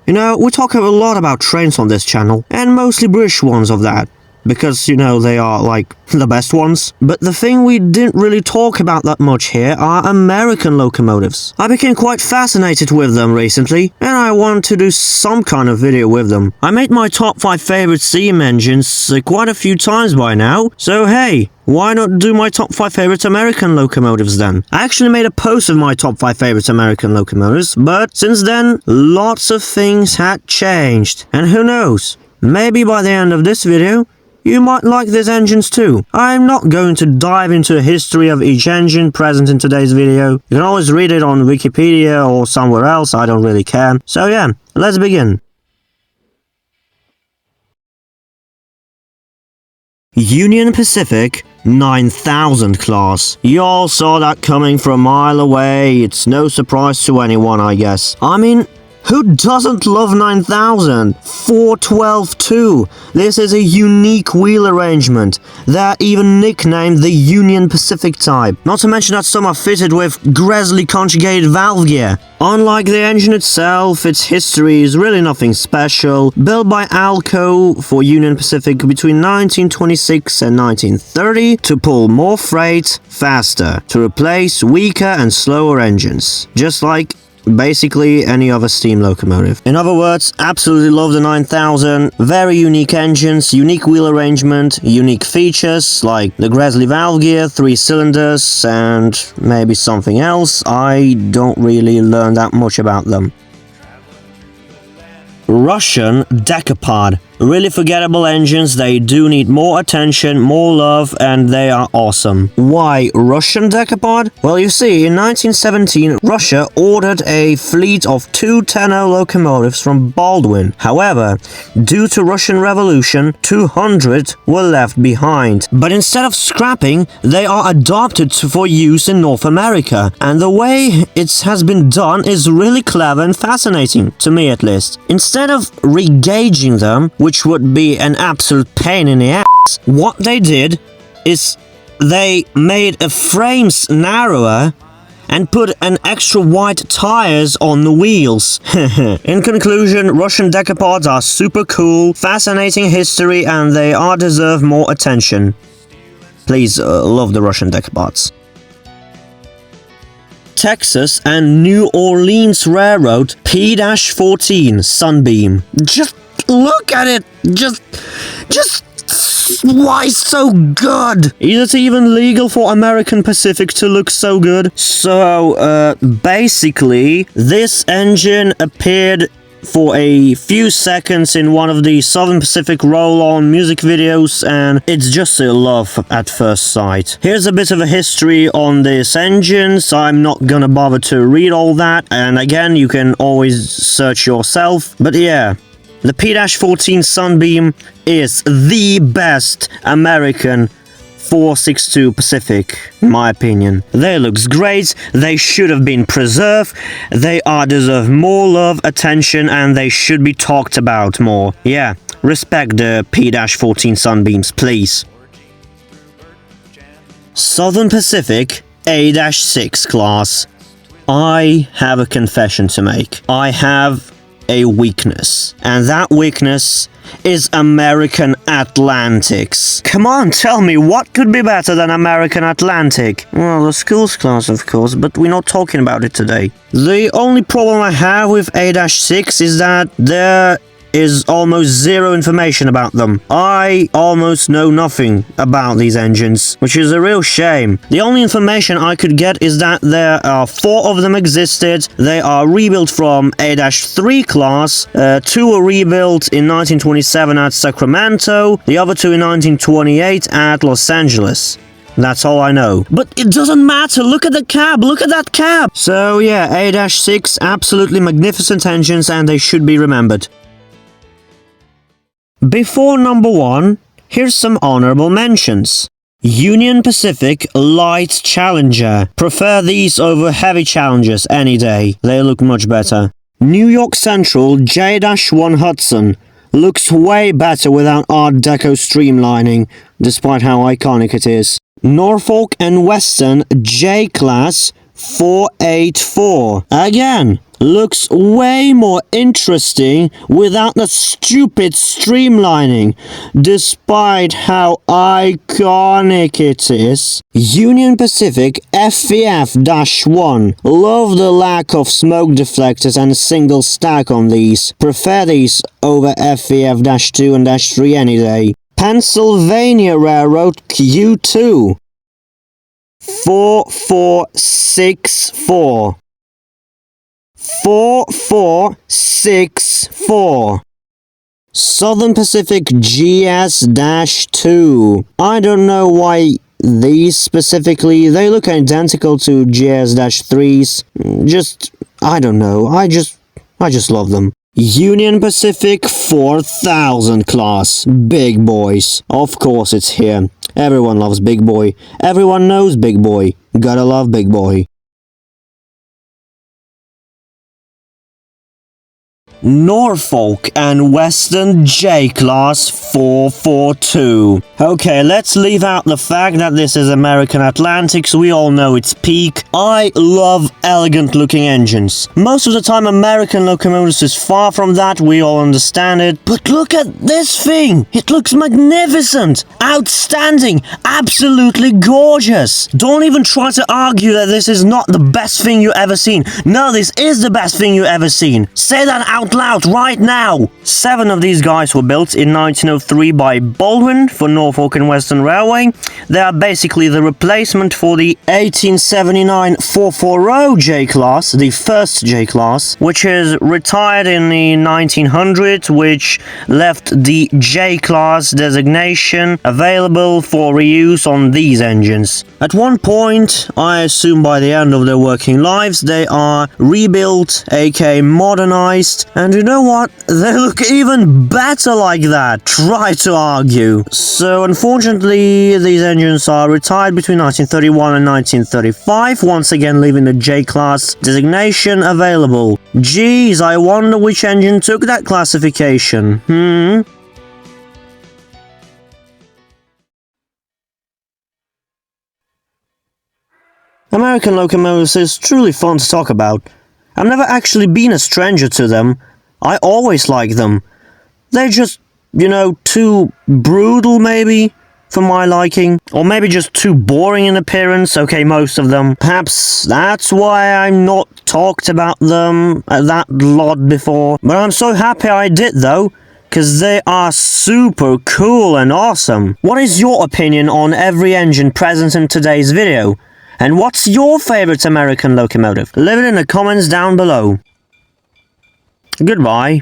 You know, we talk a lot about trains on this channel, and mostly British ones of that. Because, you know, they are, like, the best ones. But the thing we didn't really talk about that much here are American locomotives. I became quite fascinated with them recently, and I want to do some kind of video with them. I made my top 5 favorite steam engines quite a few times by now, so hey, why not do my top 5 favorite American locomotives then? I actually made a post of my top 5 favorite American locomotives, but since then, lots of things had changed. And who knows, maybe by the end of this video, you might like these engines too. I'm not going to dive into a history of each engine present in today's video. You can always read it on Wikipedia or somewhere else, I don't really care. So yeah, let's begin. Union Pacific 9000 class. You all saw that coming from a mile away. It's no surprise to anyone, I guess. I mean, who doesn't love 9000? 412 too. This is a unique wheel arrangement. They're even nicknamed the Union Pacific type. Not to mention that some are fitted with Gresley conjugated valve gear. Unlike the engine itself, its history is really nothing special. Built by Alco for Union Pacific between 1926 and 1930 to pull more freight faster, to replace weaker and slower engines. Just like basically any other steam locomotive. In other words, absolutely love the 9000. Very unique engines, unique wheel arrangement, unique features like the Gresley valve gear, 3 cylinders, and maybe something else. I don't really learn that much about them. Russian decapod. Really forgettable engines, they do need more attention, more love, and they are awesome. Why Russian decapod? Well, you see, in 1917, Russia ordered a fleet of 2 10-0 locomotives from Baldwin. However, due to Russian Revolution, 200 were left behind. But instead of scrapping, they are adopted for use in North America. And the way it has been done is really clever and fascinating, to me at least. Instead of regauging them, which would be an absolute pain in the ass, what they did is they made the frames narrower and put an extra wide tires on the wheels. In conclusion, Russian decapods are super cool, fascinating history, and they are deserve more attention. Please love the Russian decapods. Texas and New Orleans Railroad P-14 Sunbeam. Just look at it! Just why so good? Is it even legal for American Pacific to look so good? So, basically, this engine appeared for a few seconds in one of the Southern Pacific roll-on music videos, and it's just a love at first sight. Here's a bit of a history on this engine, so I'm not gonna bother to read all that, and again, you can always search yourself. But yeah, the P-14 Sunbeam is the best American 462 Pacific, in my opinion. They looks great, they should have been preserved, they deserve more love, attention, and they should be talked about more. Yeah, respect the P-14 Sunbeams, please. Southern Pacific A-6 class. I have a confession to make. I have a weakness, and that weakness is American Atlantics. Come on, tell me, what could be better than American Atlantic? Well, the schools class, of course, but we're not talking about it today. The only problem I have with A-6 is that there is almost zero information about them. I almost know nothing about these engines, which is a real shame. The only information I could get is that there are 4 of them existed. They are rebuilt from A-3 class. 2 were rebuilt in 1927 at Sacramento, the other 2 in 1928 at Los Angeles. That's all I know. But it doesn't matter, look at the cab, look at that cab! So yeah, A-6, absolutely magnificent engines, and they should be remembered. Before number 1, here's some honorable mentions. Union Pacific Light Challenger. Prefer these over heavy Challengers any day. They look much better. New York Central J-1 Hudson. Looks way better without Art Deco streamlining, despite how iconic it is. Norfolk and Western J-Class 484. Again, looks way more interesting without the stupid streamlining, despite how iconic it is. Union Pacific FVF-1. Love the lack of smoke deflectors and a single stack on these. Prefer these over FVF-2 and -3 any day. Pennsylvania Railroad Q2. 4464. 4464. Southern Pacific GS-2. I don't know why these specifically, they look identical to GS-3s. I don't know, I just love them. Union Pacific 4000 class. Big boys. Of course it's here. Everyone loves Big Boy. Everyone knows Big Boy. Gotta love Big Boy. Norfolk and Western J-Class 442. Okay, let's leave out the fact that this is American Atlantic, so we all know its peak. I love elegant looking engines. Most of the time American locomotives is far from that, we all understand it. But look at this thing! It looks magnificent! Outstanding! Absolutely gorgeous! Don't even try to argue that this is not the best thing you ever seen. No, this is the best thing you ever seen. Say that out loud right now! 7 of these guys were built in 1903 by Baldwin for Norfolk and Western Railway. They are basically the replacement for the 1879 440 J-Class, the first J-Class, which is retired in the 1900s, which left the J-Class designation available for reuse on these engines. At one point, I assume by the end of their working lives, they are rebuilt, aka modernized, and you know what? They look even better like that. Try to argue. So unfortunately, these engines are retired between 1931 and 1935, once again leaving the J-Class designation available. Geez, I wonder which engine took that classification. American locomotives is truly fun to talk about. I've never actually been a stranger to them. I always like them. They're just, you know, too brutal maybe, for my liking. Or maybe just too boring in appearance, okay, most of them. Perhaps that's why I'm not talked about them that lot before. But I'm so happy I did though, because they are super cool and awesome. What is your opinion on every engine present in today's video? And what's your favorite American locomotive? Leave it in the comments down below. Goodbye.